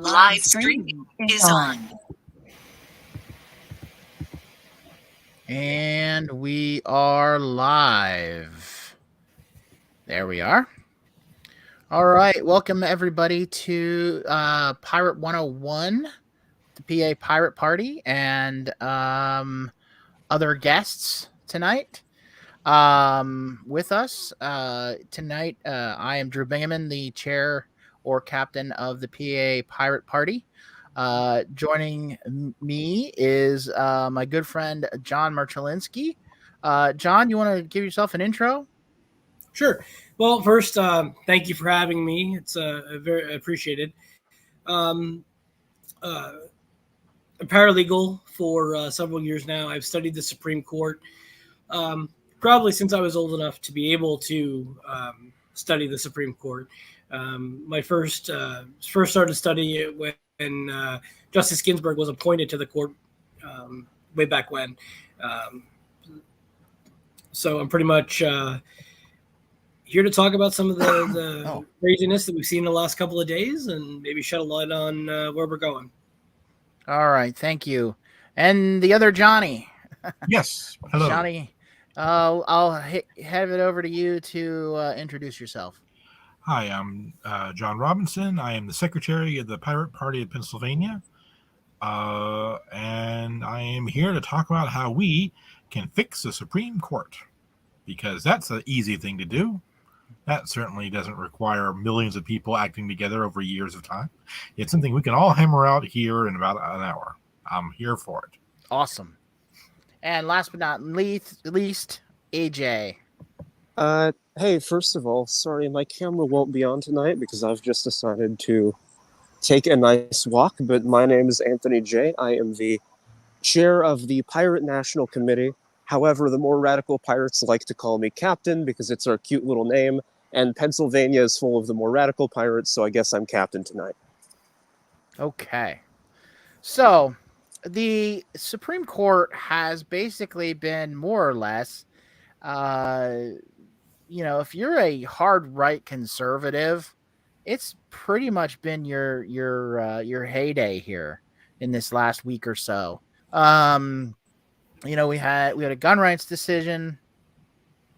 Live streaming is on. And we are live. There we are. All right. Welcome, everybody, to Pirate 101, the PA Pirate Party, and other guests tonight. With us tonight, I am Drew Bingaman, the chair or captain of the PA Pirate Party. Joining me is my good friend John Marchelinski. John, you want to give yourself an intro? Sure. Well, first, thank you for having me. It's very appreciated. A paralegal for several years now. I've studied the Supreme Court probably since I was old enough to be able to study the Supreme Court. My first started studying it when Justice Ginsburg was appointed to the court way back when. So I'm pretty much here to talk about some of the craziness that we've seen in the last couple of days and maybe shed a light on where we're going. All right. Thank you. And the other Johnny. Yes. Hello. Johnny, I'll have it over to you to introduce yourself. Hi, I'm John Robinson. I am the secretary of the Pirate Party of Pennsylvania. And I am here to talk about how we can fix the Supreme Court, because that's an easy thing to do. That certainly doesn't require millions of people acting together over years of time. It's something we can all hammer out here in about an hour. I'm here for it. Awesome. And last but not least, AJ. Hey, first of all, sorry, my camera won't be on tonight because I've just decided to take a nice walk, but my name is Anthony J. I am the chair of the Pirate National Committee. However, the more radical pirates like to call me Captain because it's our cute little name, and Pennsylvania is full of the more radical pirates, so I guess I'm Captain tonight. Okay. So, the Supreme Court has basically been more or less, if you're a hard right conservative, it's pretty much been your heyday here in this last week or so. We had a gun rights decision.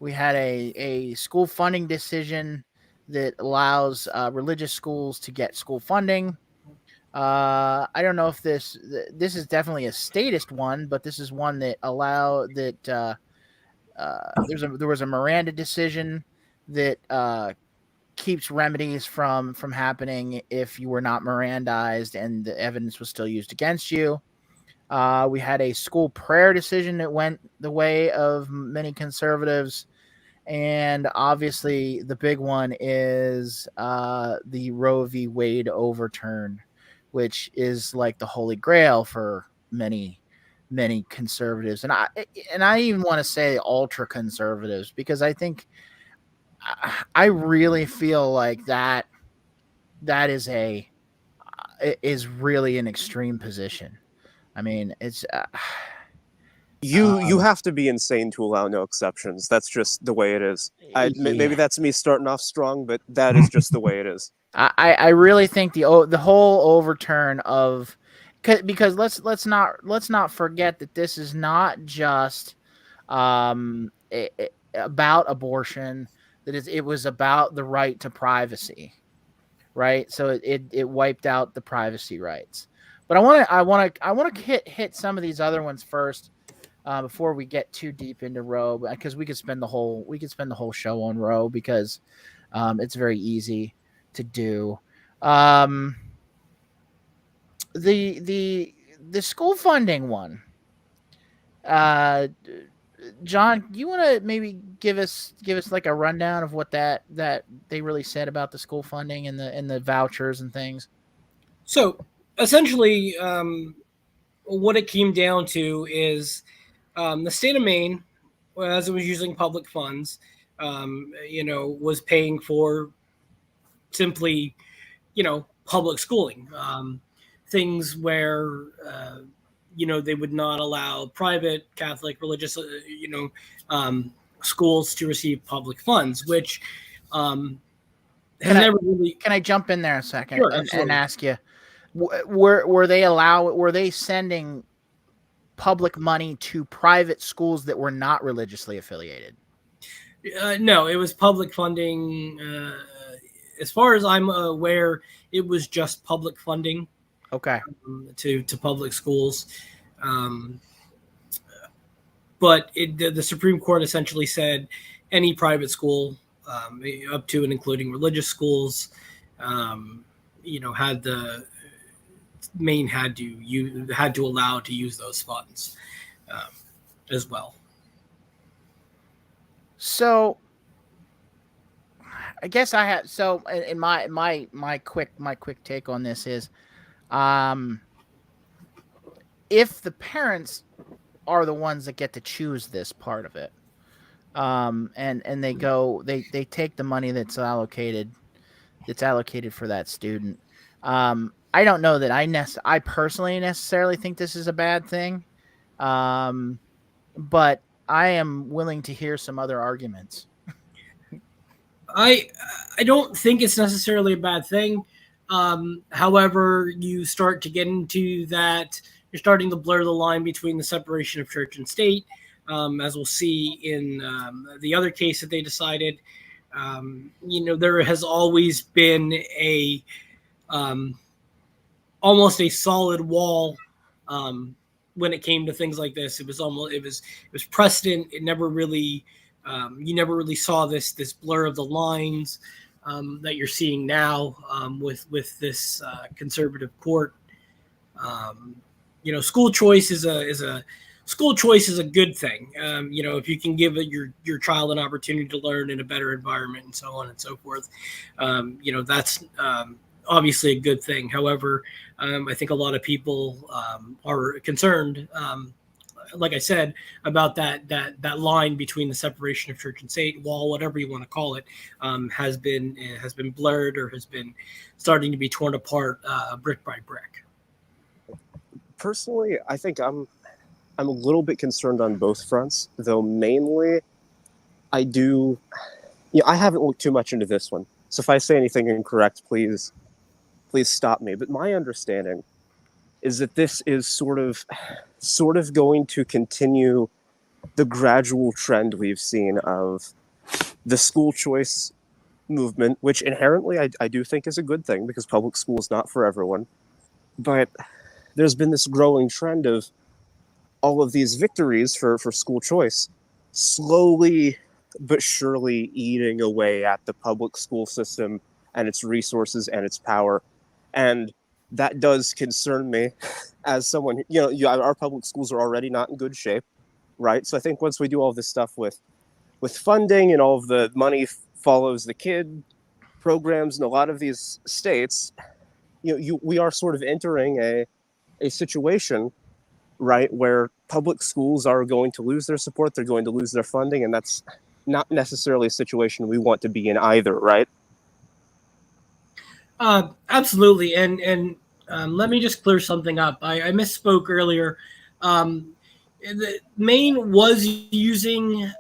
We had a school funding decision that allows religious schools to get school funding. I don't know if this is definitely a statist one, but this is one that there was a Miranda decision that keeps remedies from happening if you were not Mirandized and the evidence was still used against you. We had a school prayer decision that went the way of many conservatives. And obviously the big one is the Roe v. Wade overturn, which is like the holy grail for many conservatives. And I even want to say ultra conservatives, because I think I really feel like that is really an extreme position. I mean, it's you have to be insane to allow no exceptions. That's just the way it is. Maybe that's me starting off strong, but that is just the way it is. I really think the whole overturn of, because let's not forget that this is not just about abortion. It was about the right to privacy, right? So it wiped out the privacy rights. But I want to hit some of these other ones first before we get too deep into Roe, because we could spend the whole show on Roe, because it's very easy to do. The school funding one. John, you want to maybe give us like a rundown of what that they really said about the school funding and the vouchers and things? So essentially, what it came down to is the state of Maine, as it was using public funds, was paying for simply, public schooling, things where, they would not allow private Catholic religious, schools to receive public funds, which has never really. Can I jump in there a second Sure, and ask you? Were they sending public money to private schools that were not religiously affiliated? No, it was public funding. As far as I'm aware, it was just public funding Okay. to public schools. But the Supreme Court essentially said any private school, up to and including religious schools, had the Maine had to allow to use those funds as well. So I guess I had in my quick take on this is, if the parents are the ones that get to choose this part of it, and they take the money that's allocated for that student. I don't know that I personally necessarily think this is a bad thing, but I am willing to hear some other arguments. I don't think it's necessarily a bad thing. However, you start to get into that, you're starting to blur the line between the separation of church and state, as we'll see in the other case that they decided. There has always been a almost a solid wall when it came to things like this. It was precedent. It never really you never really saw this blur of the lines that you're seeing now with this conservative court. School choice is a good thing. If you can give your child an opportunity to learn in a better environment and so on and so forth, that's obviously a good thing. However, I think a lot of people are concerned, like I said, about that line between the separation of church and state, wall, whatever you want to call it, has been blurred or has been starting to be torn apart brick by brick. Personally, I think I'm a little bit concerned on both fronts, though mainly I haven't looked too much into this one. So if I say anything incorrect, please stop me. But my understanding is that this is sort of going to continue the gradual trend we've seen of the school choice movement, which inherently I do think is a good thing because public school is not for everyone. But there's been this growing trend of all of these victories for school choice slowly but surely eating away at the public school system and its resources and its power. And that does concern me as someone, our public schools are already not in good shape, right? So I think once we do all this stuff with funding and all of the money follows the kid programs in a lot of these states, we are sort of entering a situation, right, where public schools are going to lose their support, they're going to lose their funding, and that's not necessarily a situation we want to be in either, right? Absolutely, and let me just clear something up. I misspoke earlier. Maine was using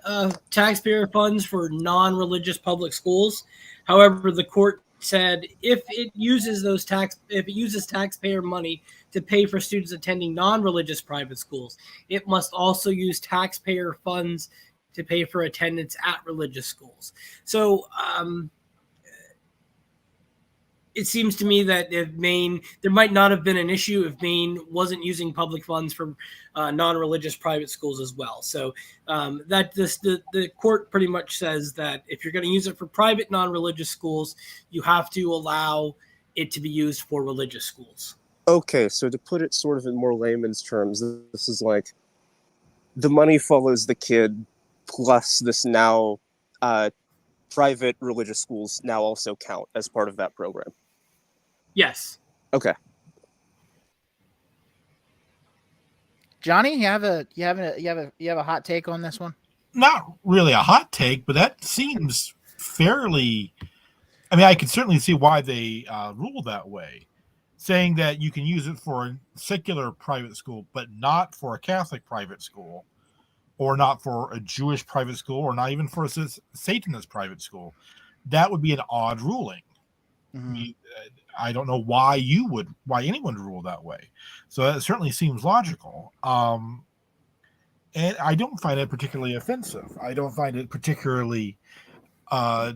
taxpayer funds for non-religious public schools. However, the court said if it uses taxpayer money to pay for students attending non-religious private schools, it must also use taxpayer funds to pay for attendance at religious schools. So it seems to me that if Maine, there might not have been an issue if Maine wasn't using public funds for non-religious private schools as well. So the court pretty much says that if you're going to use it for private non-religious schools, you have to allow it to be used for religious schools. Okay, so to put it sort of in more layman's terms, this is like the money follows the kid plus this now private religious schools now also count as part of that program. Yes. Okay. Johnny, you have a hot take on this one? Not really a hot take, but that seems fairly. I mean, I can certainly see why they rule that way, saying that you can use it for a secular private school, but not for a Catholic private school, or not for a Jewish private school, or not even for a Satanist private school. That would be an odd ruling. Mm-hmm. I don't know why anyone would rule that way. So that certainly seems logical. And I don't find it particularly offensive. I don't find it particularly. I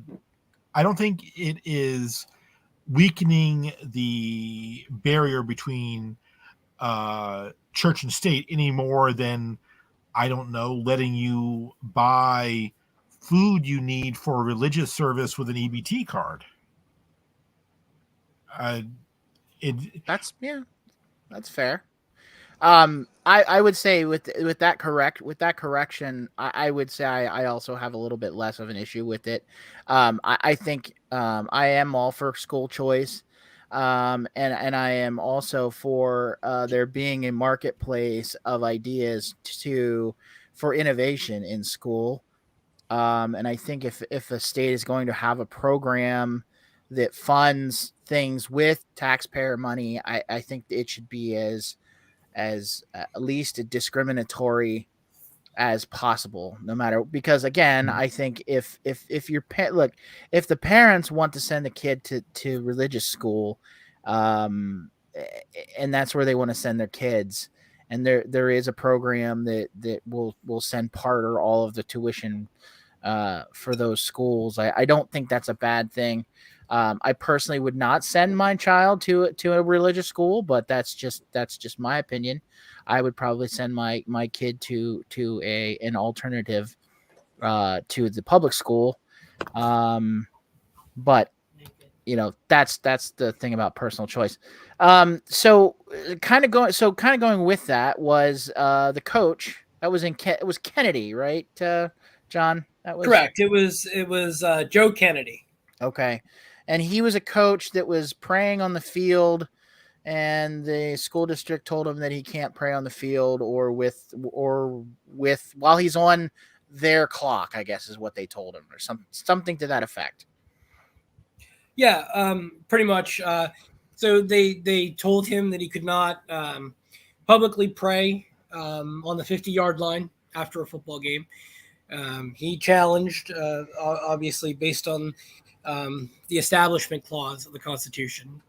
don't think it is weakening the barrier between church and state any more than, I don't know, letting you buy food you need for a religious service with an EBT card. That's fair. I would say with that correction, I would say I also have a little bit less of an issue with it. I think I am all for school choice, and I am also for there being a marketplace of ideas for innovation in school. And I think if a state is going to have a program that funds things with taxpayer money, I think it should be as at least discriminatory as possible, no matter, because again, I think if your if the parents want to send a kid to religious school, and that's where they want to send their kids, and there is a program that will send part or all of the tuition for those schools, I don't think that's a bad thing. I personally would not send my child to a religious school, but that's just my opinion. I would probably send my kid to an alternative to the public school. But that's the thing about personal choice. So kind of going with that was the coach that was it was Kennedy, right? John, that was correct. It was Joe Kennedy. Okay. And he was a coach that was praying on the field, and the school district told him that he can't pray on the field or with while he's on their clock, I guess is what they told him, or something to that effect. Yeah, pretty much. So they told him that he could not publicly pray on the 50-yard line after a football game. He challenged, obviously, based on the Establishment Clause of the Constitution.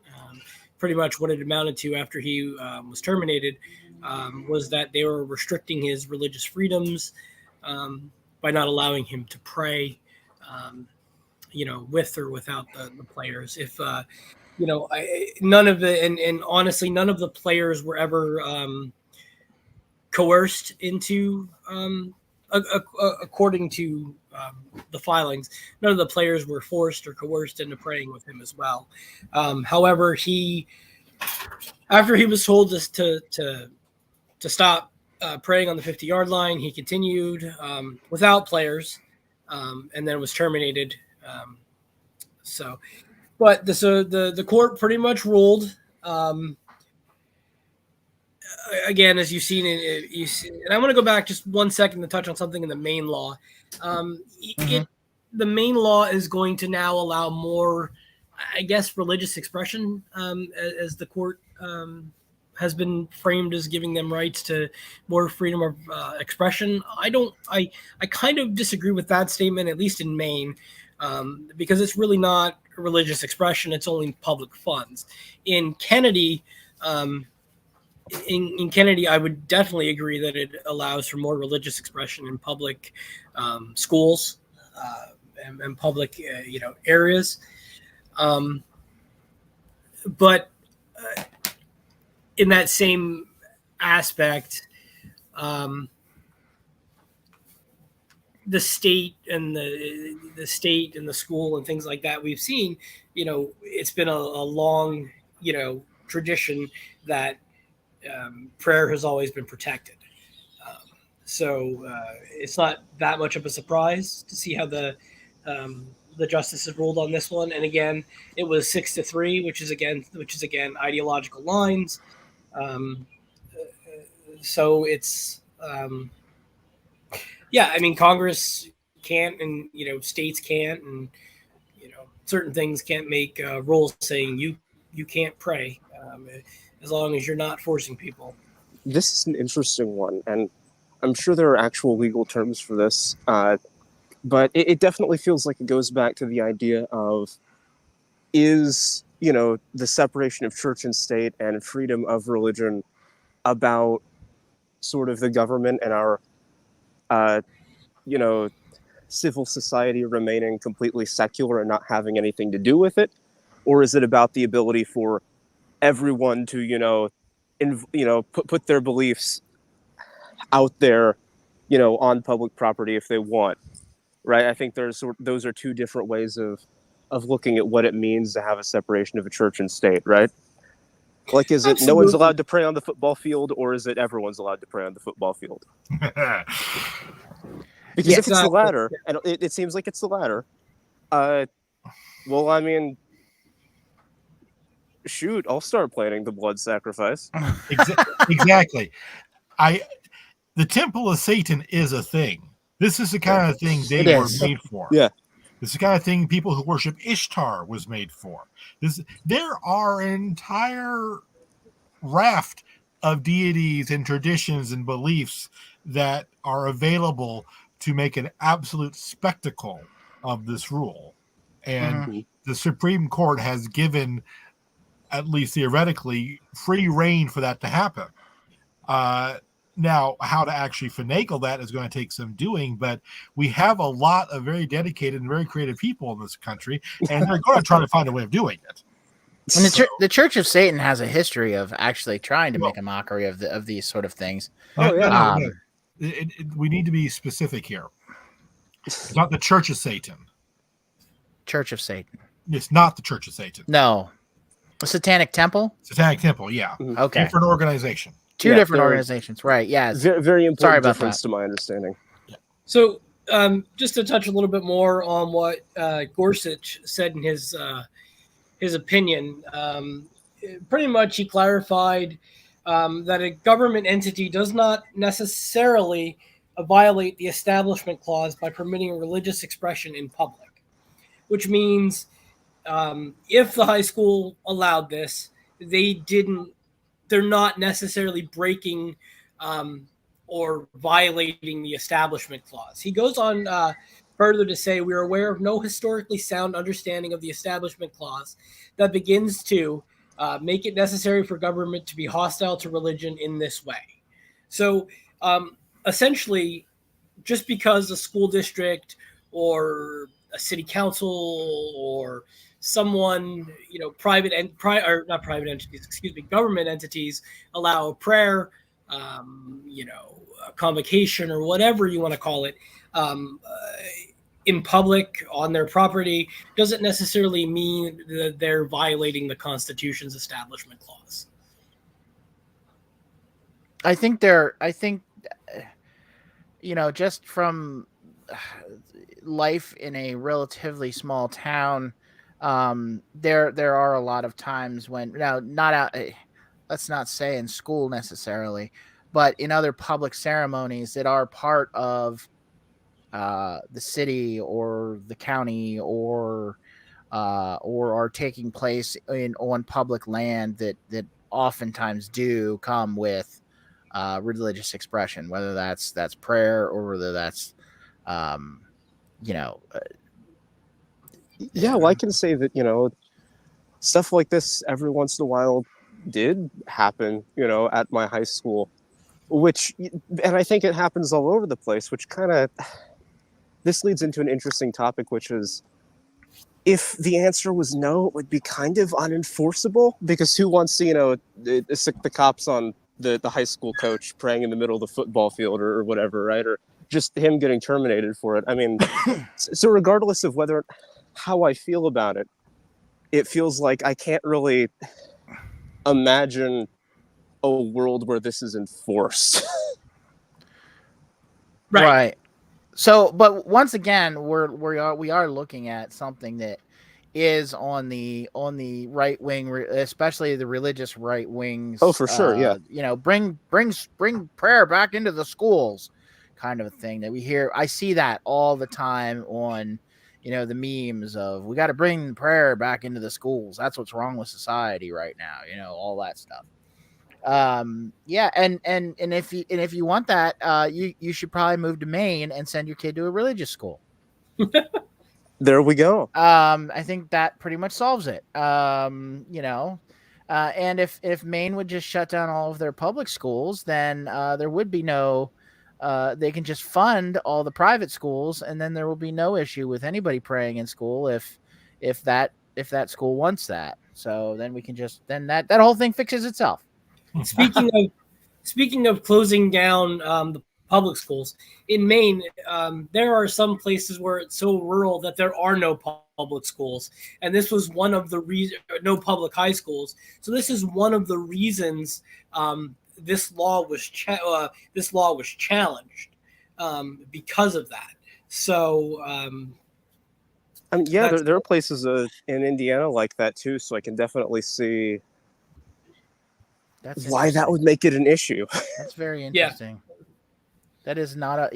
Pretty much what it amounted to after he was terminated was that they were restricting his religious freedoms by not allowing him to pray, with or without the players. If none of the and honestly, none of the players were ever coerced into. According to the filings, none of the players were forced or coerced into praying with him as well. However, after he was told to stop praying on the 50-yard line, he continued without players, and then was terminated. But the court pretty much ruled. Again, as you've seen, and I want to go back just 1 second to touch on something in the Maine law. The Maine law is going to now allow more, I guess, religious expression, as the court has been framed as giving them rights to more freedom of expression. I kind of disagree with that statement, at least in Maine, because it's really not religious expression. It's only public funds. In Kennedy, in Kennedy, I would definitely agree that it allows for more religious expression in public schools and public areas. But in that same aspect, the state and the state and the school and things like that, we've seen, it's been a long, tradition that prayer has always been protected. So it's not that much of a surprise to see how the justices ruled on this one. And again, it was 6-3, which is again ideological lines. So it's Congress can't, and states can't, and certain things can't make rules saying you can't pray as long as you're not forcing people. This is an interesting one, and I'm sure there are actual legal terms for this, but it definitely feels like it goes back to the idea of, is the separation of church and state and freedom of religion, about sort of the government and our, uh, you know, civil society remaining completely secular and not having anything to do with it? Or is it about the ability for everyone to, put their beliefs out there, on public property if they want, right? I think those are two different ways of looking at what it means to have a separation of a church and state, right? Like, is it no one's Absolutely. allowed to pray on the football field, or is it everyone's allowed to pray on the football field? Because if it's the Exactly. latter, and it seems like it's the latter, well, I mean, shoot, I'll start planning the blood sacrifice. Exactly. The temple of Satan is a thing. This is the kind of thing they were made for. Yeah. This is the kind of thing people who worship Ishtar was made for. There are an entire raft of deities and traditions and beliefs that are available to make an absolute spectacle of this rule. And the Supreme Court has given, at least theoretically, free reign for that to happen. Now, how to actually finagle that is going to take some doing, but we have a lot of very dedicated and very creative people in this country, and they're going to try to find a way of doing it. And the Church of Satan has a history of actually trying to make a mockery of these sort of things. No. We need to be specific here. It's not the Church of Satan. Church of Satan. It's not the Church of Satan. No. A Satanic Temple? Satanic Temple, yeah. Okay. Different organization. Two different organizations, right? Yes. Very important Sorry about difference that. to my understanding. Yeah. So, just to touch a little bit more on what Gorsuch said in his opinion, pretty much he clarified that a government entity does not necessarily violate the Establishment Clause by permitting religious expression in public, which means if the high school allowed this, they're not necessarily breaking or violating the Establishment Clause. He goes on further to say, we are aware of no historically sound understanding of the Establishment Clause that begins to make it necessary for government to be hostile to religion in this way. So essentially, just because a school district or a city council or someone, government entities allow prayer, a convocation or whatever you want to call it, in public on their property, doesn't necessarily mean that they're violating the Constitution's Establishment Clause. I think just from life in a relatively small town, there are a lot of times when, now, not out, let's not say in school necessarily, but in other public ceremonies that are part of the city or the county or are taking place on public land that oftentimes do come with religious expression, whether that's prayer or whether that's well, I can say that stuff like this every once in a while did happen at my high school, and I think it happens all over the place, which kind of, this leads into an interesting topic, which is, if the answer was no, it would be kind of unenforceable, because who wants to stick the cops on the high school coach praying in the middle of the football field or whatever, right? Or just him getting terminated for it. I mean, so regardless of how I feel about it, it feels like I can't really imagine a world where this is enforced. Right. So, but once again, we are looking at something that is on the right wing, especially the religious right wings. Oh, for sure, yeah. Bring prayer back into the schools, kind of a thing that we hear. I see that all the time on, the memes of, we got to bring prayer back into the schools. That's what's wrong with society right now. All that stuff. And if you want that, you should probably move to Maine and send your kid to a religious school. There we go. I think that pretty much solves it. And if Maine would just shut down all of their public schools, then there would be no. They can just fund all the private schools, and then there will be no issue with anybody praying in school if that school wants that. So then we can then that whole thing fixes itself. Speaking of closing down the public schools in Maine, there are some places where it's so rural that there are no public schools, and this was one of the reasons. No public high schools. So this is one of the reasons this law was challenged because of that. So I mean, yeah, there are places in Indiana like that too. So I can definitely see why that would make it an issue. That's very interesting. Yeah. That is not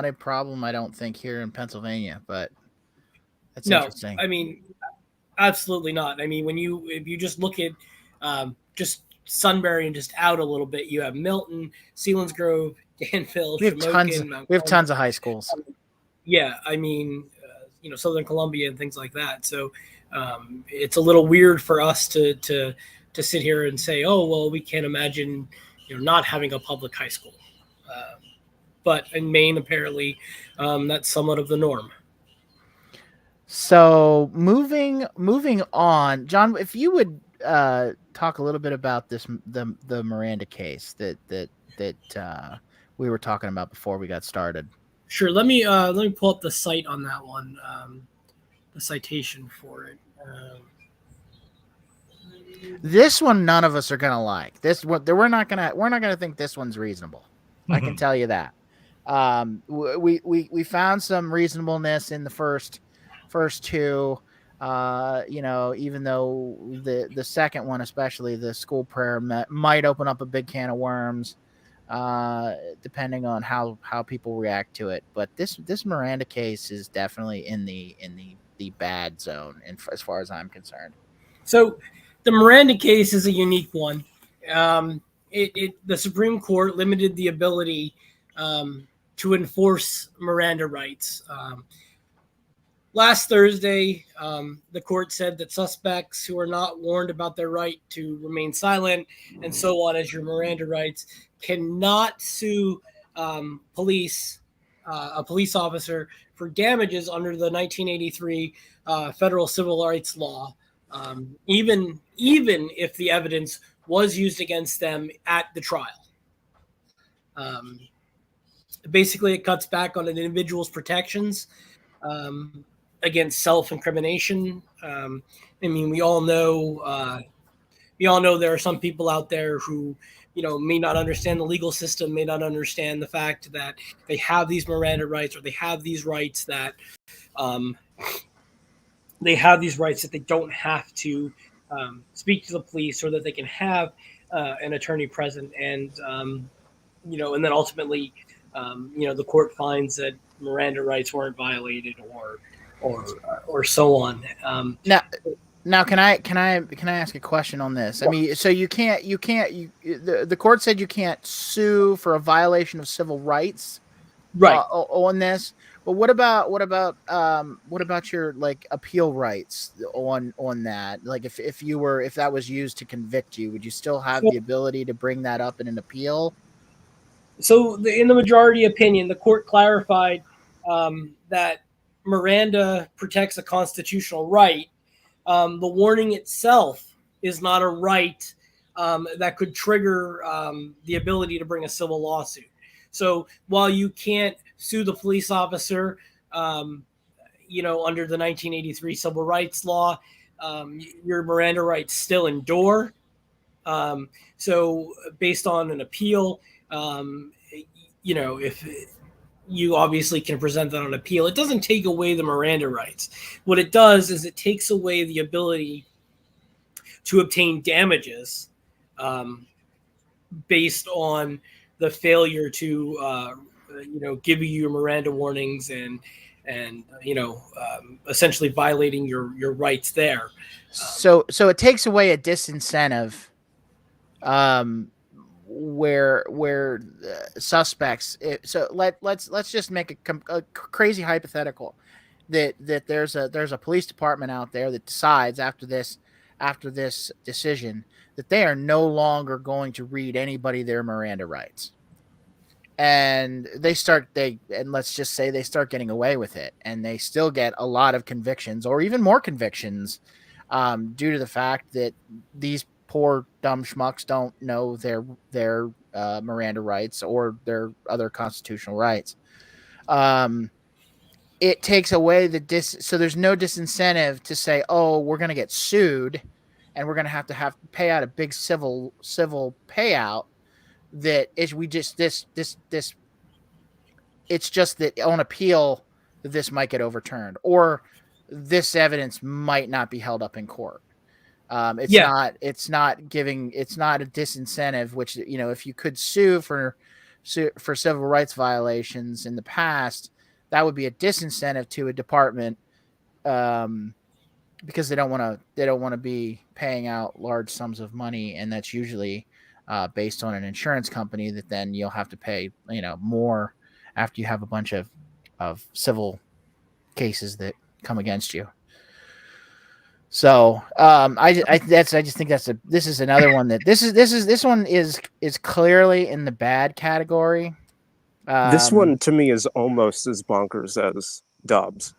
a problem, I don't think, here in Pennsylvania, but that's interesting. I mean, absolutely not. I mean, if you just look at just Sunbury and just out a little bit, you have Milton, Selinsgrove, Danville, we have tons of high schools. Yeah, I mean, Southern Columbia and things like that. So it's a little weird for us to sit here and say, oh, well, we can't imagine, not having a public high school. But in Maine, apparently, that's somewhat of the norm. So moving on, John, if you would talk a little bit about the Miranda case that we were talking about before we got started. Sure. Let me pull up the site on that one, the citation for it. This one, none of us are gonna like. This one, we're not gonna think this one's reasonable. I can tell you that. We found some reasonableness in the first two. Even though the second one, especially the school prayer, might open up a big can of worms, depending on how people react to it. But this Miranda case is definitely in the bad zone, as far as I'm concerned. So the Miranda case is a unique one. The Supreme Court limited the ability to enforce Miranda rights. Last Thursday, the court said that suspects who are not warned about their right to remain silent and so on as your Miranda rights cannot sue a police officer for damages under the 1983 federal civil rights law, even if the evidence was used against them at the trial. Basically, it cuts back on an individual's protections against self-incrimination. I mean, we all know there are some people out there who, may not understand the legal system, may not understand the fact that they have these Miranda rights, or they have these rights that they don't have to speak to the police, or that they can have an attorney present, and and then ultimately, the court finds that Miranda rights weren't violated, or so on. Now, can I ask a question on this? I mean, so the court said you can't sue for a violation of civil rights, right? On this, but what about your appeal rights on that? Like if that was used to convict you, would you still have the ability to bring that up in an appeal? So in the majority opinion, the court clarified that Miranda protects a constitutional right. The warning itself is not a right that could trigger the ability to bring a civil lawsuit. So while you can't sue the police officer, under the 1983 civil rights law, your Miranda rights still endure. So based on an appeal, if you obviously can present that on appeal, it doesn't take away the Miranda rights. What it does is it takes away the ability to obtain damages based on the failure to, give you your Miranda warnings and essentially violating your rights there. So it takes away a disincentive where suspects. So let's just make a crazy hypothetical. that there's a police department out there that decides after this decision that they are no longer going to read anybody their Miranda rights. And let's just say they start getting away with it, and they still get a lot of convictions or even more convictions due to the fact that these poor dumb schmucks don't know their Miranda rights or their other constitutional rights. It takes away so there's no disincentive to say, oh, we're going to get sued and we're going to have to pay out a big civil payout. That is, we just this it's just that on appeal this might get overturned or this evidence might not be held up in court. It's not a disincentive, which, if you could sue for civil rights violations in the past, that would be a disincentive to a department, because they don't want to be paying out large sums of money, and that's usually based on an insurance company that then you'll have to pay more after you have a bunch of civil cases that come against you. So I just think this is another one that this one is clearly in the bad category. This one to me is almost as bonkers as Dobbs.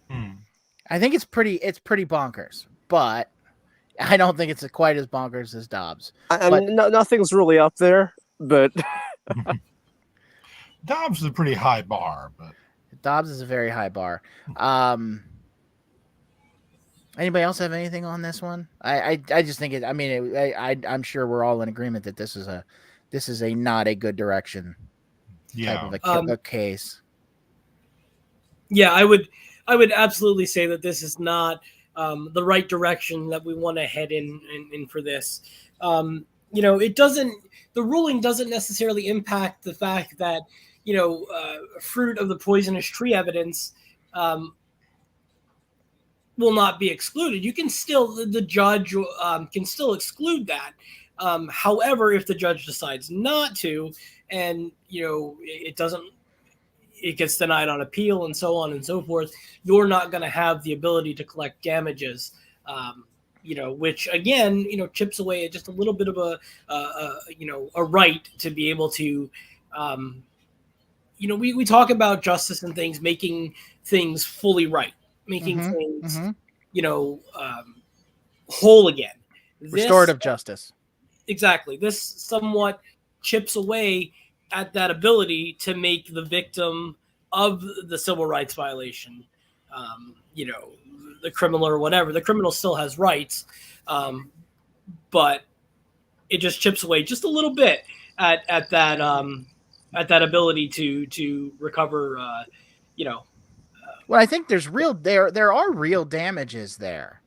I think it's pretty bonkers, but I don't think it's quite as bonkers as Dobbs. Nothing's really up there, but Dobbs is a pretty high bar. But Dobbs is a very high bar. Anybody else have anything on this one? I just think it. I mean, I'm sure we're all in agreement that this is a not a good direction. Type of a case. Yeah, I would absolutely say that this is not the right direction that we want to head in for this. It doesn't. The ruling doesn't necessarily impact the fact that fruit of the poisonous tree evidence will not be excluded. You can still, the judge can still exclude that. However, if the judge decides not to, and it gets denied on appeal and so on and so forth, you're not going to have the ability to collect damages, which again, chips away at just a little bit of a right to be able to, we talk about justice and things, making things fully right, making things, whole again. Restorative justice. Exactly. This somewhat chips away at that ability to make the victim of the civil rights violation, the criminal or whatever. The criminal still has rights, but it just chips away just a little bit at that ability to recover. Well, I think there are real damages there,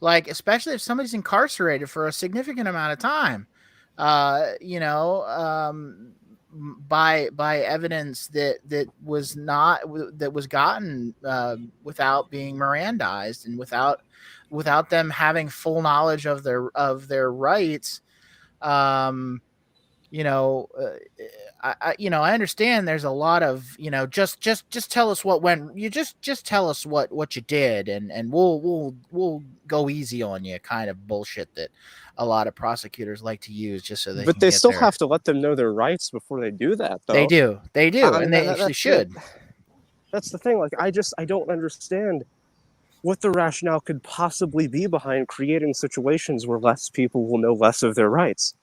like especially if somebody's incarcerated for a significant amount of time, by evidence that was gotten without being Mirandized and without them having full knowledge of their rights. I understand there's a lot of just tell us what went. You just tell us what you did, and we'll go easy on you kind of bullshit that a lot of prosecutors like to use just so they. But they still have to let them know their rights before they do that, though. They do, and they actually should. That's the thing. Like, I don't understand what the rationale could possibly be behind creating situations where less people will know less of their rights.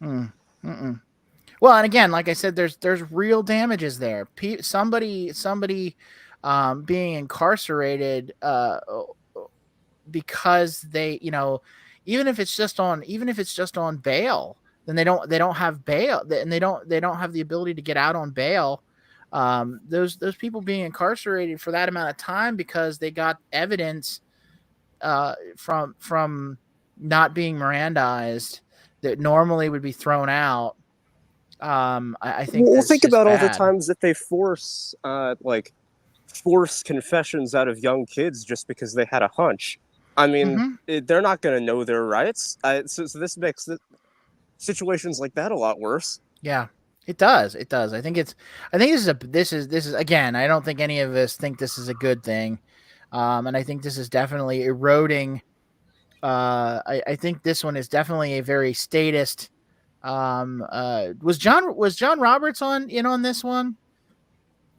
Well, and again, like I said, there's real damages there. Somebody being incarcerated because they, even if it's just on bail, then they don't have bail, and they don't have the ability to get out on bail. Those people being incarcerated for that amount of time because they got evidence from not being Mirandized that normally would be thrown out. I think. Well, think about all the times that they force confessions out of young kids just because they had a hunch. I mean, they're not going to know their rights. So this makes situations like that a lot worse. Yeah, it does. It does. I think this is again. I don't think any of us think this is a good thing. And I think this is definitely eroding. I think this one is definitely a very statist. Was John Roberts on this one?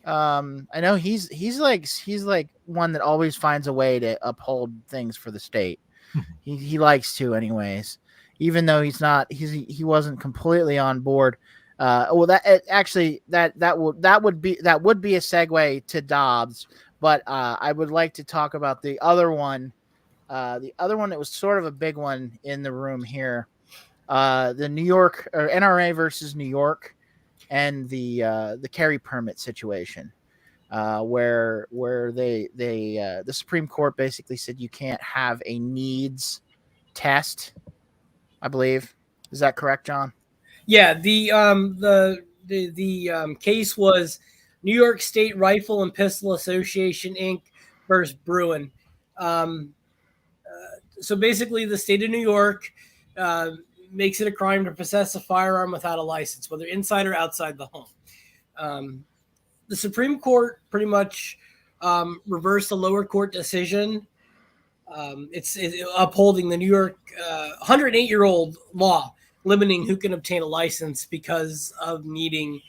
I know he's like one that always finds a way to uphold things for the state. He likes to, anyways, even though he wasn't completely on board. Well, that would be a segue to Dobbs, but I would like to talk about the other one. The other one that was sort of a big one in the room here, the New York or NRA versus New York, and the carry permit situation, where the Supreme Court basically said you can't have a needs test. I believe, is that correct, John? Yeah, the case was New York State Rifle and Pistol Association Inc. versus Bruin. So basically, the state of New York makes it a crime to possess a firearm without a license, whether inside or outside the home. The Supreme Court pretty much reversed the lower court decision. It's upholding the New York 108-year-old law limiting who can obtain a license because of needing.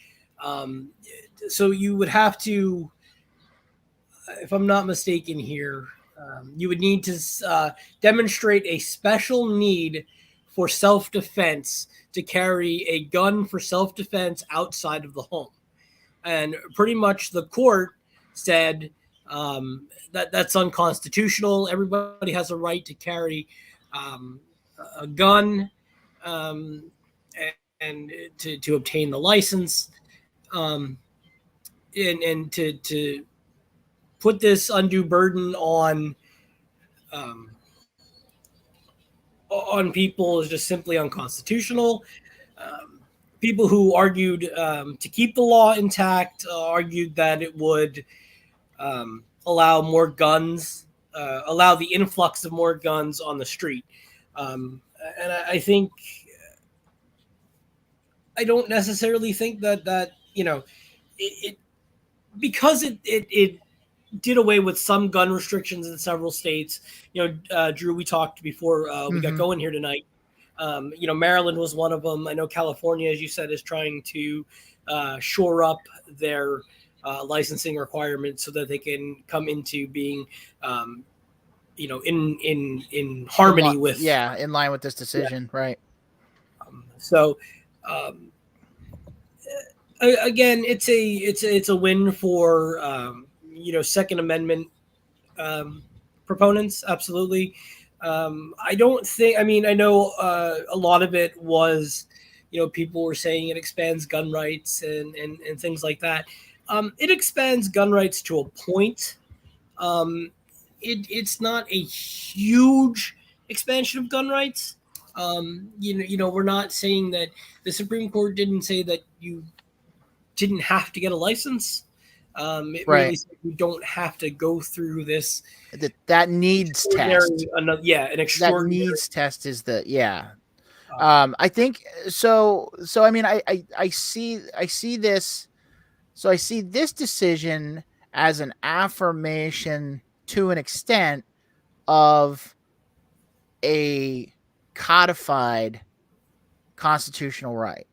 So you would have to, if I'm not mistaken here, you would need to demonstrate a special need for self-defense to carry a gun for self-defense outside of the home. And pretty much the court said that that's unconstitutional. Everybody has a right to carry a gun and to obtain the license, and to put this undue burden on people is just simply unconstitutional. People who argued to keep the law intact argued that it would allow more guns, allow the influx of more guns on the street. And I think I don't necessarily think that it because it did away with some gun restrictions in several states. Drew, we talked before we got going here tonight. Maryland was one of them. I know California, as you said, is trying to shore up their licensing requirements so that they can come into being, in harmony with. Yeah, in line with this decision, yeah. Right. Again, it's a win for Second Amendment proponents. Absolutely. I don't think. I mean, I know a lot of it was, people were saying it expands gun rights and things like that. It expands gun rights to a point. It's not a huge expansion of gun rights. We're not saying that the Supreme Court didn't say that you didn't have to get a license. It right. really said you don't have to go through this. That needs test. An extraordinary. That needs test is I think so. I mean, I see this. So I see this decision as an affirmation to an extent of a codified constitutional right.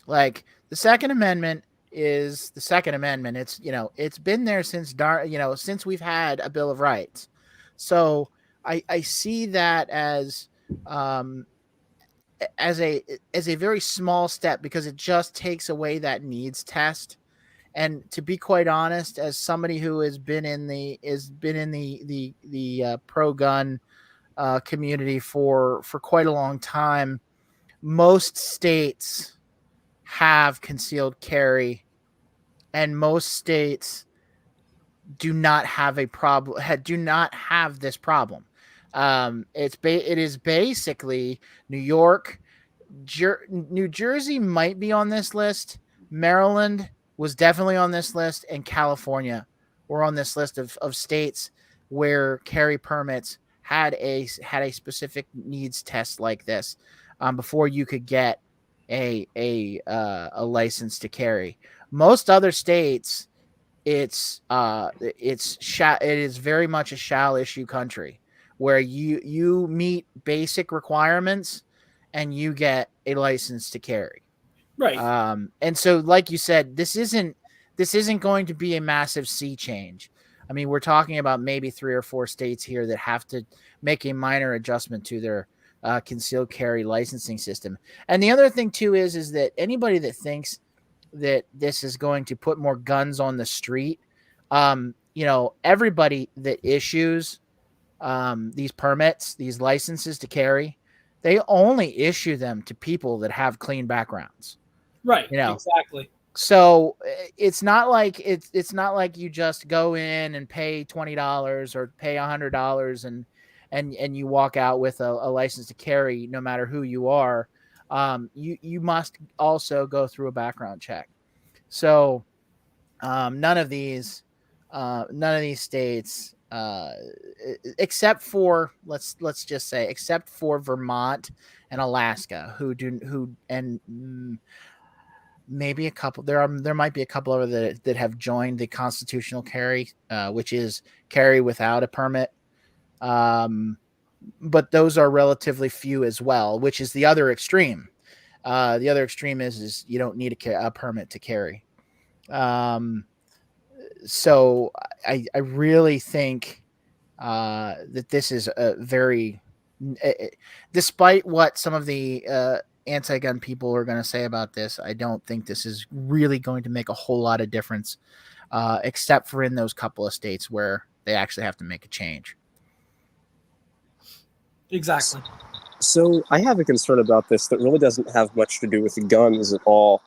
Like the Second Amendment is the Second Amendment. It's been there since since we've had a Bill of Rights. So I see that as a very small step because it just takes away that needs test. And to be quite honest, as somebody who has been in the pro gun community for quite a long time, most states have concealed carry, and most states do not have a problem. Do not have this problem. It is basically New York, New Jersey might be on this list. Maryland was definitely on this list, and California were on this list of states where carry permits had a specific needs test like this before you could get a license to carry. Most other states it is very much a shall issue country where you meet basic requirements and you get a license to carry. Right. And so, like you said, this isn't going to be a massive sea change. I mean, we're talking about maybe 3 or 4 states here that have to make a minor adjustment to their concealed carry licensing system. And the other thing too is that anybody that thinks that this is going to put more guns on the street, everybody that issues these permits, these licenses to carry, they only issue them to people that have clean backgrounds. Right. Exactly. So it's not like you just go in and pay $20 or pay $100 and you walk out with a license to carry, no matter who you are. You must also go through a background check. So none of these states, except for let's just say, except for Vermont and Alaska, maybe a couple. There might be a couple of that have joined the constitutional carry, which is carry without a permit. But those are relatively few as well, which is the other extreme. The other extreme is you don't need a permit to carry. So I really think that this is a very, despite what some of the anti-gun people are going to say about this, I don't think this is really going to make a whole lot of difference, except for in those couple of states where they actually have to make a change. Exactly. So I have a concern about this that really doesn't have much to do with the guns at all.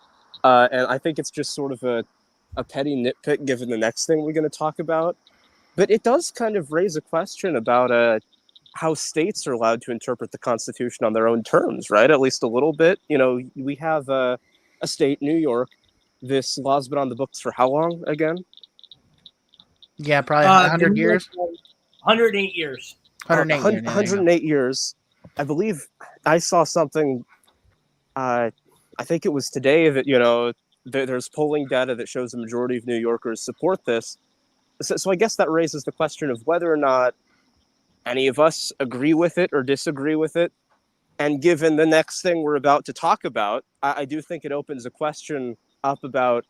And I think it's just sort of a petty nitpick given the next thing we're going to talk about. But it does kind of raise a question about how states are allowed to interpret the Constitution on their own terms, right? At least a little bit. We have a state, New York. This law's been on the books for how long again? Yeah, probably 100 years. 108 years. 108 years. I believe I saw something, I think it was today, that, there's polling data that shows the majority of New Yorkers support this. So I guess that raises the question of whether or not any of us agree with it or disagree with it. And given the next thing we're about to talk about, I do think it opens a question up about,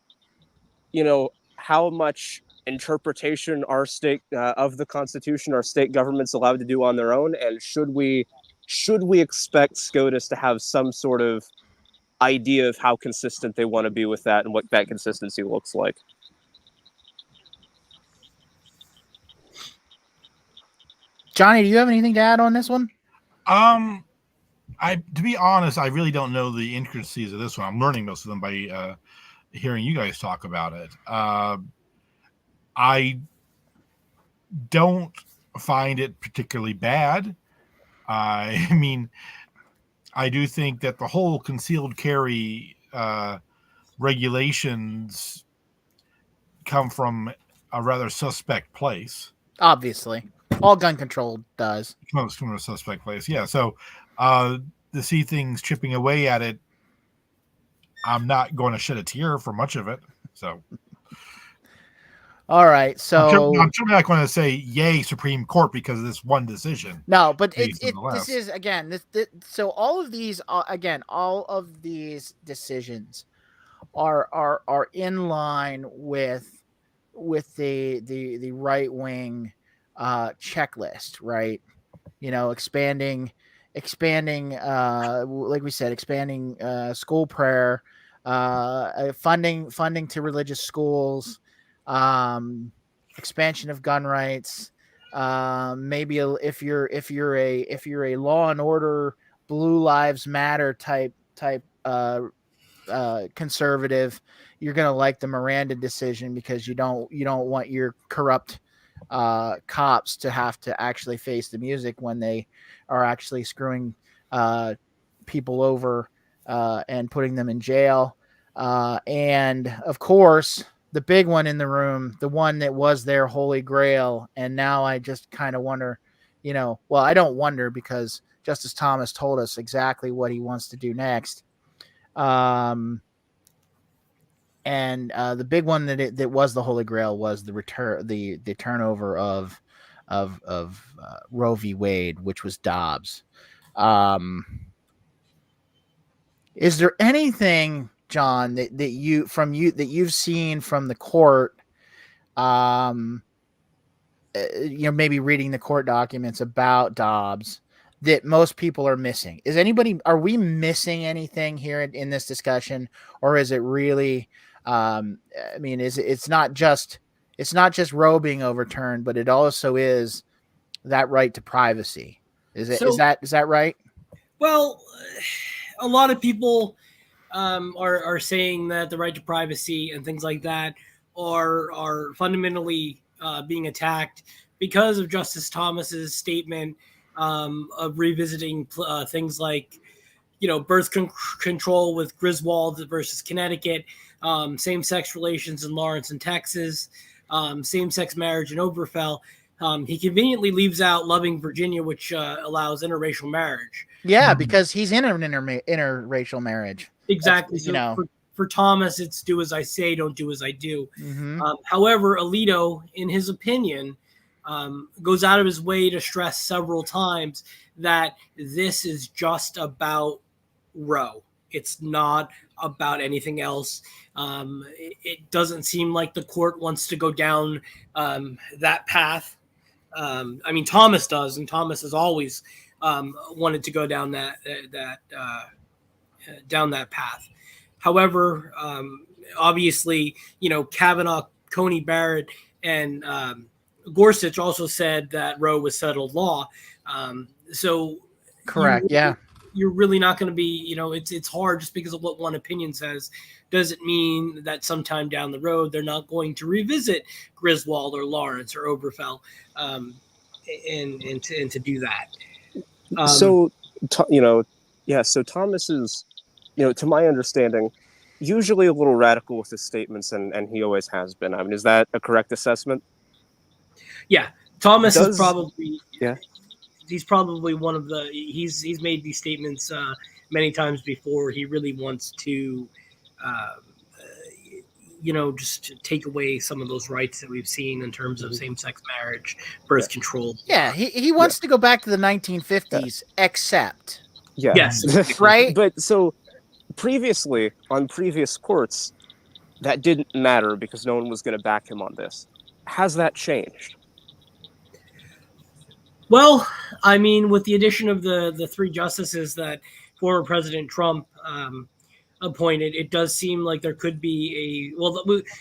how much interpretation our state of the Constitution, our state government's allowed to do on their own, and should we expect SCOTUS to have some sort of idea of how consistent they want to be with that and what that consistency looks like? Johnny, do you have anything to add on this one? To be honest, I really don't know the intricacies of this one. I'm learning most of them by hearing you guys talk about it. I don't find it particularly bad. I mean, I do think that the whole concealed carry regulations come from a rather suspect place. Obviously, all gun control does. Comes from a suspect place, yeah. So to see things chipping away at it, I'm not going to shed a tear for much of it. So, all right. So I'm sure not going to say "Yay, Supreme Court" because of this one decision. No, but this is again. So all of these decisions are in line with the right wing checklist, right? Expanding like we said, expanding school prayer, funding to religious schools, expansion of gun rights, maybe if you're a Law and Order, Blue Lives Matter type conservative, you're gonna like the Miranda decision because you don't want your corrupt cops to have to actually face the music when they are actually screwing people over and putting them in jail. And of course, the big one in the room, the one that was their holy grail, and now I just kind of wonder, well, I don't wonder because Justice Thomas told us exactly what he wants to do next. and the big one that was the Holy Grail was the turnover of Roe v. Wade, which was Dobbs. Is there anything, John, that you've seen from the court? Maybe reading the court documents about Dobbs that most people are missing. Are we missing anything here in this discussion, or is it really? It's not just Roe being overturned, but it also is that right to privacy. Is that right? Well, a lot of people are saying that the right to privacy and things like that are fundamentally being attacked because of Justice Thomas's statement of revisiting things like, birth control with Griswold versus Connecticut, same-sex relations in Lawrence and Texas, same-sex marriage in Oberfell. He conveniently leaves out Loving, Virginia, which allows interracial marriage. Yeah, because he's in an interracial marriage. Exactly. For Thomas, it's do as I say, don't do as I do. Mm-hmm. However, Alito, in his opinion, goes out of his way to stress several times that this is just about Roe. It's not about anything else. It doesn't seem like the court wants to go down that path. Thomas does, and Thomas has always wanted to go down that path. However, obviously, Kavanaugh, Coney Barrett, and Gorsuch also said that Roe was settled law. So correct, yeah. You're really not going to be, it's hard just because of what one opinion says. Doesn't mean that sometime down the road they're not going to revisit Griswold or Lawrence or Oberfell and to do that. So Thomas is, to my understanding, usually a little radical with his statements, and he always has been. Is that a correct assessment? Yeah, Thomas is probably. Yeah. He's probably one of the. He's made these statements many times before. He really wants to, just take away some of those rights that we've seen in terms of same-sex marriage, birth control. Yeah, he wants to go back to the 1950s, except. Yeah. Yes. Right. But so previously on previous courts, that didn't matter because no one was going to back him on this. Has that changed? Well, with the addition of the three justices that former President Trump appointed, it does seem like there could be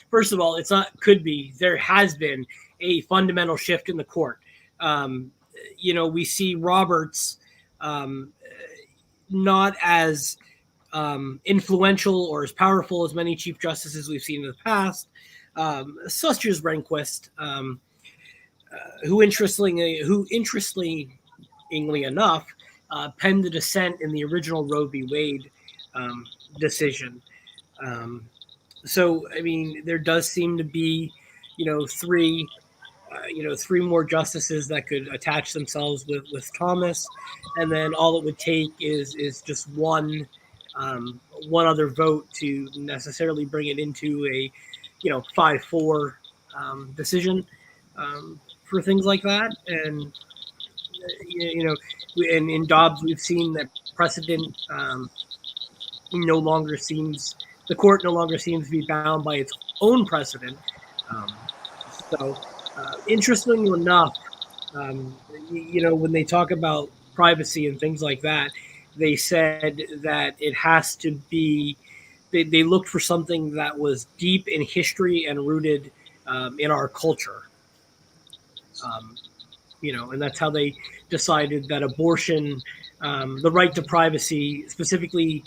first of all, it's not could be, there has been a fundamental shift in the court. We see Roberts not as influential or as powerful as many chief justices we've seen in the past, such as Rehnquist, who interestingly enough, penned the dissent in the original Roe v. Wade decision. There does seem to be, three more justices that could attach themselves with Thomas, and then all it would take is just one other vote to necessarily bring it into a 5-4 decision for things like that. And and in Dobbs we've seen that precedent the court no longer seems to be bound by its own precedent. Interestingly enough, when they talk about privacy and things like that, they said that it has to be, they looked for something that was deep in history and rooted in our culture. And that's how they decided that abortion, the right to privacy, specifically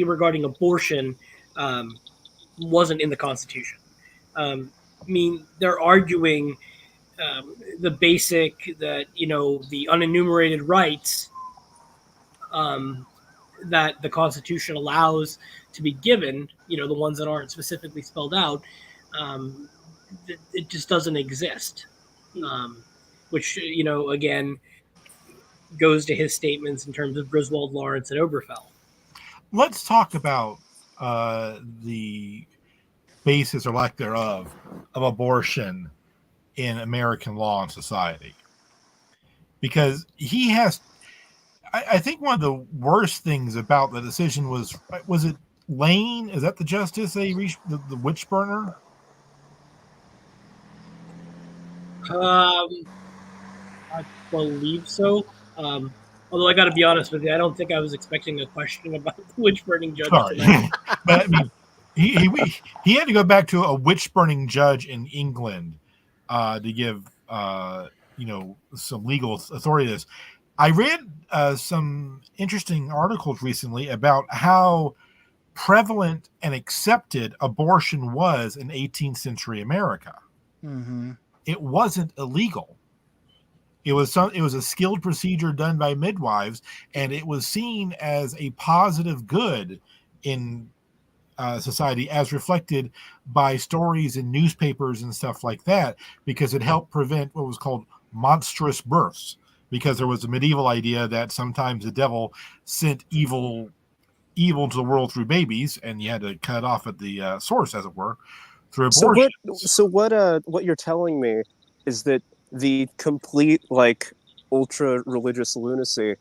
regarding abortion, wasn't in the Constitution. They're arguing the basic that, the unenumerated rights that the Constitution allows to be given, the ones that aren't specifically spelled out, it just doesn't exist. Which, again, goes to his statements in terms of Griswold, Lawrence, and Oberfell. Let's talk about the basis or lack thereof of abortion in American law and society. Because he has, I think one of the worst things about the decision was it Lane? Is that the justice they reached, the witch burner? I believe so. Although I got to be honest with you, I don't think I was expecting a question about the witch burning judge Sorry, tonight. but I mean, he had to go back to a witch burning judge in England to give some legal authority to this. I read some interesting articles recently about how prevalent and accepted abortion was in 18th century America. Mm-hmm. It wasn't illegal. It was a skilled procedure done by midwives, and it was seen as a positive good in society, as reflected by stories in newspapers and stuff like that, because it helped prevent what was called monstrous births. Because there was a medieval idea that sometimes the devil sent evil to the world through babies, and you had to cut it off at the source, as it were, through abortion. So what you're telling me is that the complete ultra religious lunacy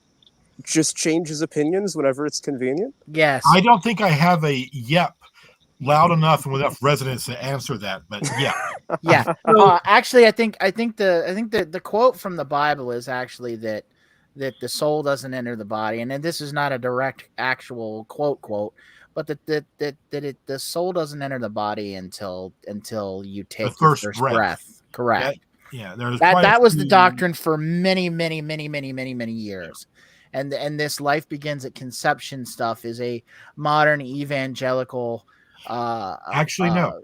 just changes opinions whenever it's convenient? Yes. I don't think I have a yep loud enough and with enough resonance to answer that, but yeah. Yeah. Actually, I think the quote from the Bible is actually that the soul doesn't enter the body, and this is not a direct actual quote, but the soul doesn't enter the body until you take The your first first breath. breath. Correct. That was the doctrine for many years. And this life begins at conception stuff is a modern evangelical actually no.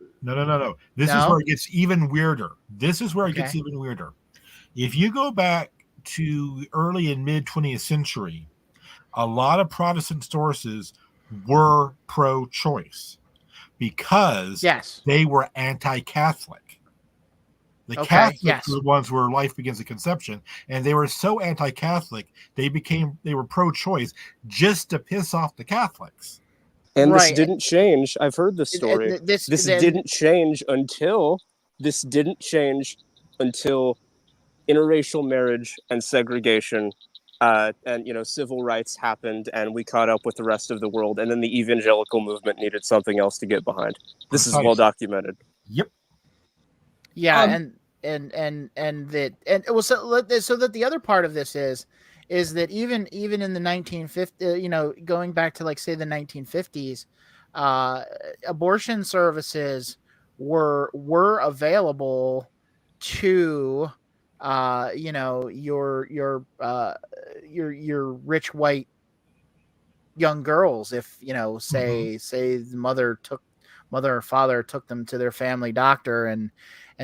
This is where it gets even weirder. If you go back to early and mid 20th century, a lot of Protestant sources were pro-choice because they were anti-Catholic. The Catholics were the ones where life begins at conception, and they were so anti-Catholic they were pro-choice just to piss off the Catholics. And this didn't change. I've heard this story. This didn't change until interracial marriage and segregation and civil rights happened, and we caught up with the rest of the world, and then the evangelical movement needed something else to get behind. This is well documented. Yep. Yeah, and it was so that the other part of this is that even in the 1950s, going back to say the 1950s, abortion services were available to your rich white young girls, if say the mother or father took them to their family doctor and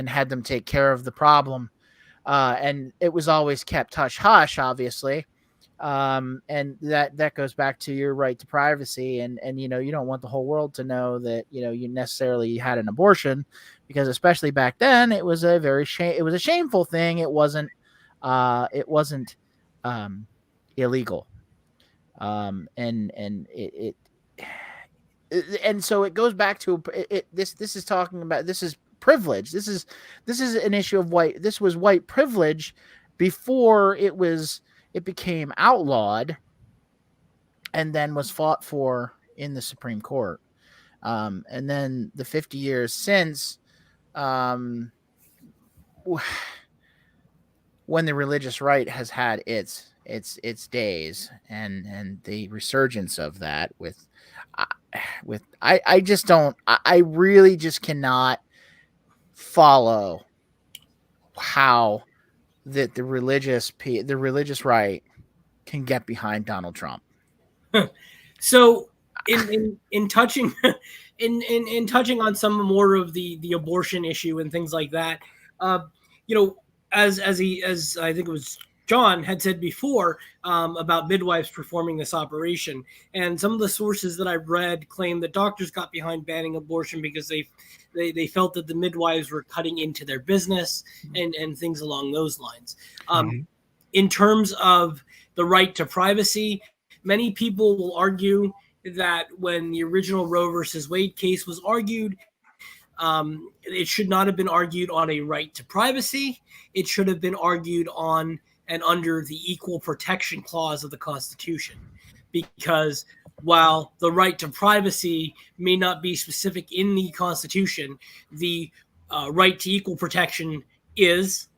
had them take care of the problem, and it was always kept hush hush, obviously, and that goes back to your right to privacy, and you don't want the whole world to know that you necessarily had an abortion, because especially back then it was a shameful thing. It wasn't illegal, and so it goes back to this is talking about, this is privilege. This is an issue of white. This was white privilege before it became outlawed, and then was fought for in the Supreme Court. And then the 50 years since, when the religious right has had its days, and the resurgence of that I really just cannot follow how that the religious right can get behind Donald Trump. So in touching in touching on some more of the abortion issue and things like that, as I think it was John had said before, about midwives performing this operation, and some of the sources that I've read claim that doctors got behind banning abortion because they felt that the midwives were cutting into their business and things along those lines. In terms of the right to privacy, many people will argue that when the original Roe versus Wade case was argued, it should not have been argued on a right to privacy. It should have been argued on and under the Equal Protection Clause of the Constitution. Because while the right to privacy may not be specific in the Constitution, the right to equal protection is.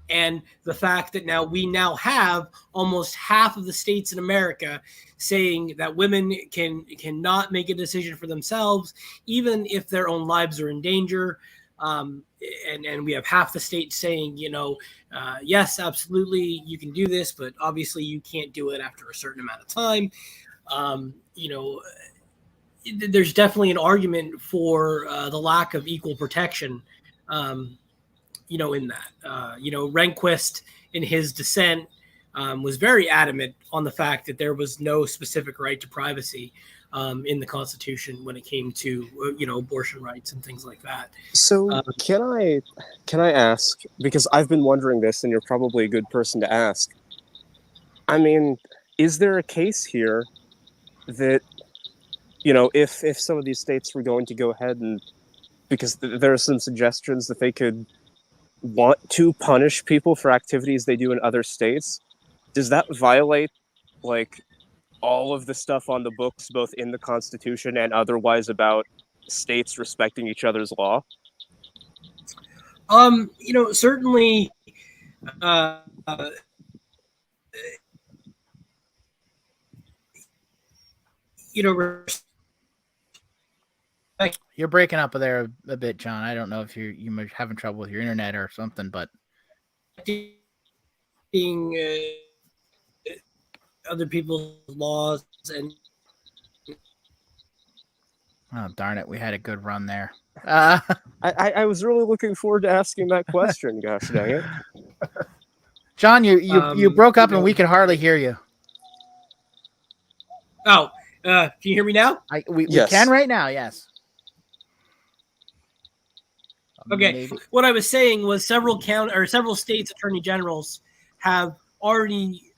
And the fact that we now have almost half of the states in America saying that women cannot make a decision for themselves, even if their own lives are in danger. And we have half the states saying, yes, absolutely, you can do this, but obviously you can't do it after a certain amount of time. There's definitely an argument for the lack of equal protection. In that, Rehnquist in his dissent was very adamant on the fact that there was no specific right to privacy in the Constitution when it came to, abortion rights and things like that. So can I ask, because I've been wondering this and you're probably a good person to ask. I mean, is there a case here that, if some of these states were going to go ahead and, because there are some suggestions that they could want to punish people for activities they do in other states, does that violate all of the stuff on the books, both in the Constitution and otherwise, about states respecting each other's law? Certainly You're breaking up there a bit, John. I don't know if you might be having trouble with your internet or something, but being other people's laws and oh darn it, we had a good run there. I was really looking forward to asking that question. Gosh dang it, John, you broke up and we could hardly hear you. Oh, can you hear me now? We Yes. can right now. Yes. Okay. Maybe. What I was saying was several states' attorney generals have already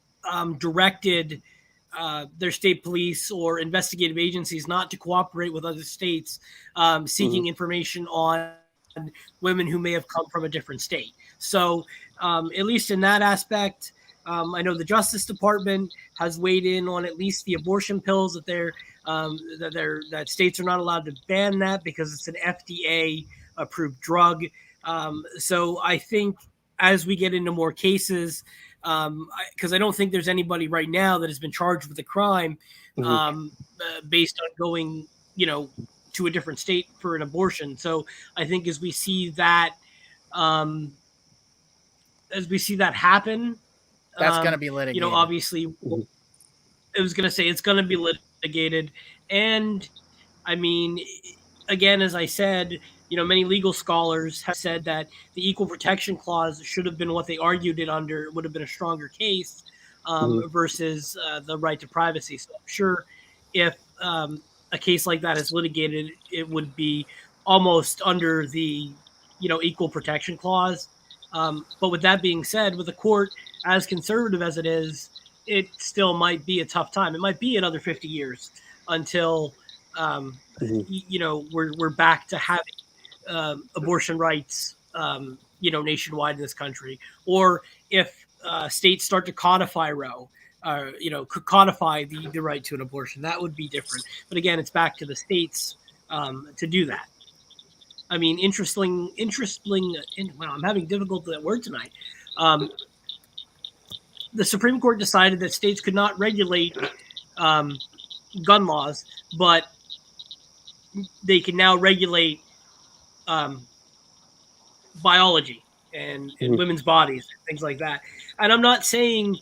directed their state police or investigative agencies not to cooperate with other states seeking information on women who may have come from a different state. So at least in that aspect, I know the Justice Department has weighed in on at least the abortion pills that that states are not allowed to ban that because it's an FDA approved drug. So I think as we get into more cases, because I don't think there's anybody right now that has been charged with a crime based on going, to a different state for an abortion. So I think as we see that happen, That's going to be litigated. Obviously, I was going to say it's going to be litigated. And I mean, again, as I said, many legal scholars have said that the Equal Protection Clause should have been what they argued it under. It would have been a stronger case versus the right to privacy. So I'm sure if a case like that is litigated, it would be almost under the, Equal Protection Clause. But with that being said, with the court as conservative as it is, it still might be a tough time. It might be another 50 years until, we're back to having abortion rights, nationwide in this country, or if states start to codify Roe, codify the right to an abortion, that would be different. But again, it's back to the states to do that. I mean, interesting. Wow, I'm having difficulty with that word tonight. The Supreme Court decided that states could not regulate gun laws, but they can now regulate biology and women's bodies, things like that. And I'm not saying,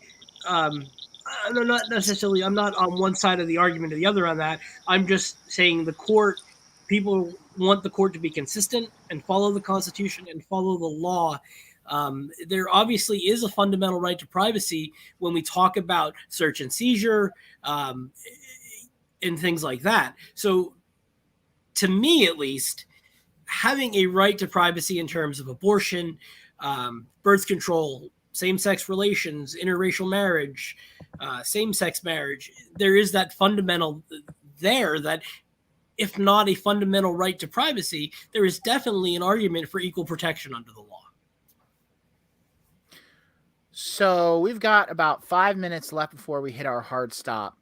I'm not on one side of the argument or the other on that. I'm just saying people want the court to be consistent and follow the Constitution and follow the law. There obviously is a fundamental right to privacy when we talk about search and seizure and things like that. So to me, at least, having a right to privacy in terms of abortion, birth control, same-sex relations, interracial marriage, same-sex marriage, there is that fundamental there that if not a fundamental right to privacy, there is definitely an argument for equal protection under the law. So we've got about 5 minutes left before we hit our hard stop.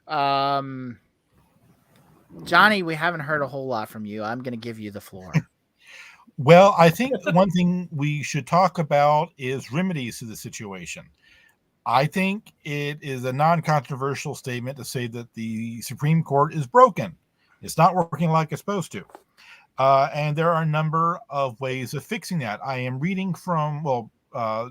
Johnny, we haven't heard a whole lot from you. I'm going to give you the floor. Well, I think one thing we should talk about is remedies to the situation. I think it is a non-controversial statement to say that the Supreme Court is broken. It's not working like it's supposed to. And there are a number of ways of fixing that. I am reading from,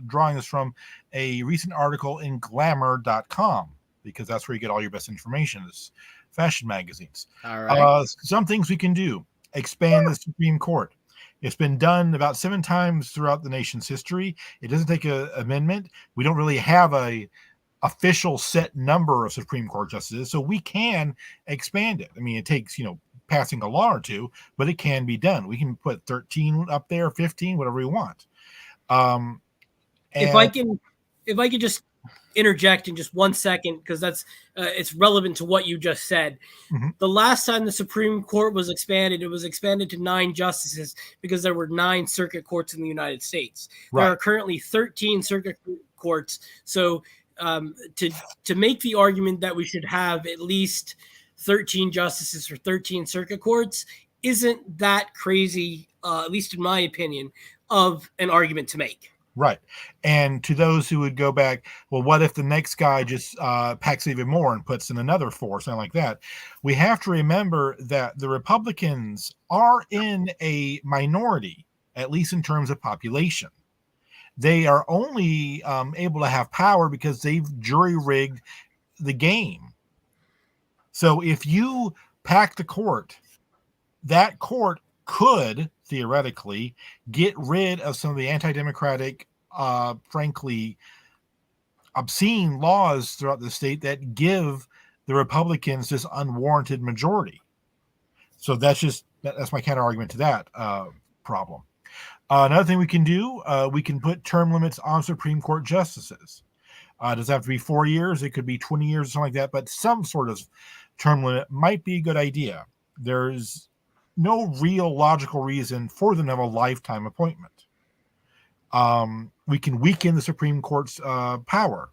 drawing this from a recent article in glamour.com, because that's where you get all your best information, is fashion magazines. All right. Some things we can do: expand the Supreme Court. It's been done about 7 times throughout the nation's history. It doesn't take an amendment. We don't really have a official set number of Supreme Court justices, so we can expand it. I mean, it takes, passing a law or two, but it can be done. We can put 13 up there, 15, whatever we want. If I could just interject in just 1 second, because that's it's relevant to what you just said. Mm-hmm. The last time the Supreme Court was expanded, it was expanded to 9 justices because there were 9 circuit courts in the United States. Right. There are currently 13 circuit courts. So to make the argument that we should have at least 13 justices for 13 circuit courts isn't that crazy, at least in my opinion, of an argument to make. Right. And to those who would go back, well, what if the next guy just packs even more and puts in another 4, something like that? We have to remember that the Republicans are in a minority, at least in terms of population. They are only able to have power because they've jury-rigged the game. So if you pack the court, that court could theoretically get rid of some of the anti-democratic, frankly, obscene laws throughout the state that give the Republicans this unwarranted majority. So that's my counter argument to that problem. Another thing we can do, we can put term limits on Supreme Court justices. It doesn't have to be 4 years. It could be 20 years or something like that, but some sort of term limit might be a good idea. There's no real logical reason for them to have a lifetime appointment. We can weaken the Supreme Court's power.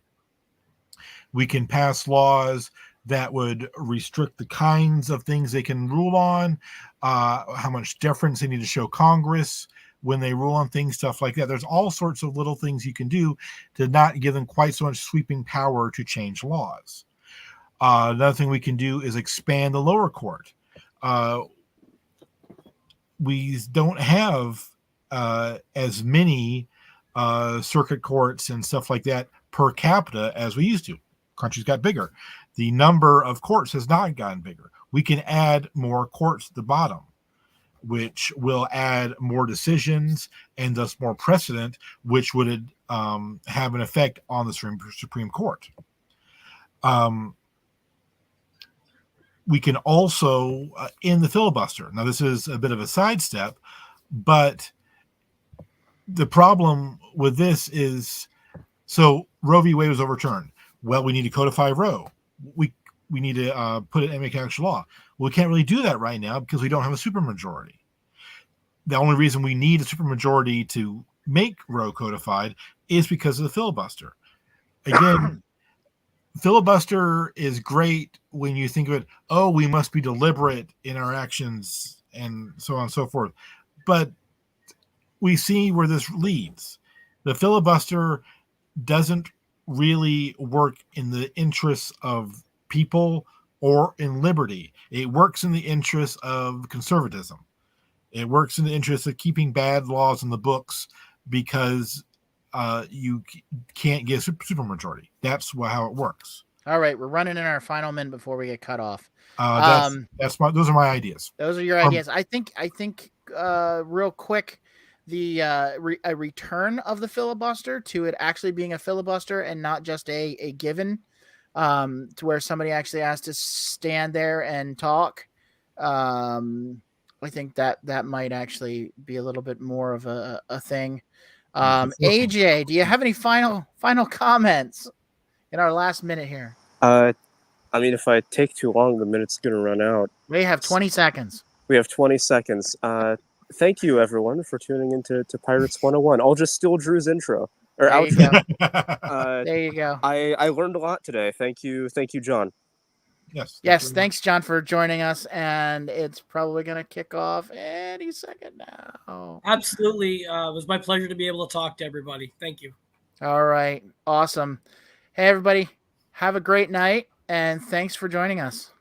We can pass laws that would restrict the kinds of things they can rule on, how much deference they need to show Congress when they rule on things, stuff like that. There's all sorts of little things you can do to not give them quite so much sweeping power to change laws. Another thing we can do is expand the lower court. We don't have as many circuit courts and stuff like that per capita as we used to. Country's got bigger. The number of courts has not gotten bigger. We can add more courts at the bottom, which will add more decisions and thus more precedent, which would have an effect on the Supreme Court. We can also end the filibuster. Now, this is a bit of a sidestep, but the problem with this is, so Roe v. Wade was overturned. Well, we need to codify Roe. We need to put it in make actual law. Well, we can't really do that right now because we don't have a supermajority. The only reason we need a supermajority to make Roe codified is because of the filibuster. Again, filibuster is great when you think of it, oh, we must be deliberate in our actions and so on and so forth. But we see where this leads. The filibuster doesn't really work in the interests of people or in liberty. It works in the interests of conservatism. It works in the interest of keeping bad laws in the books because you can't get a supermajority. That's how it works. All right, we're running in our final minute before we get cut off. Those are my ideas. Those are your ideas. I think real quick, a return of the filibuster to it actually being a filibuster and not just a given, to where somebody actually has to stand there and talk. I think that might actually be a little bit more of a thing. AJ, do you have any final comments in our last minute here? I mean, if I take too long, the minute's going to run out. We have 20 seconds. We have 20 seconds. Thank you, everyone, for tuning into Pirates 101. I'll just steal Drew's intro. Or There you outro. go. There you go. I learned a lot today. Thank you, John. Yes. Yes, thanks, John, for joining us. And it's probably going to kick off any second now. Absolutely. It was my pleasure to be able to talk to everybody. Thank you. All right. Awesome. Hey, everybody. Have a great night. And thanks for joining us.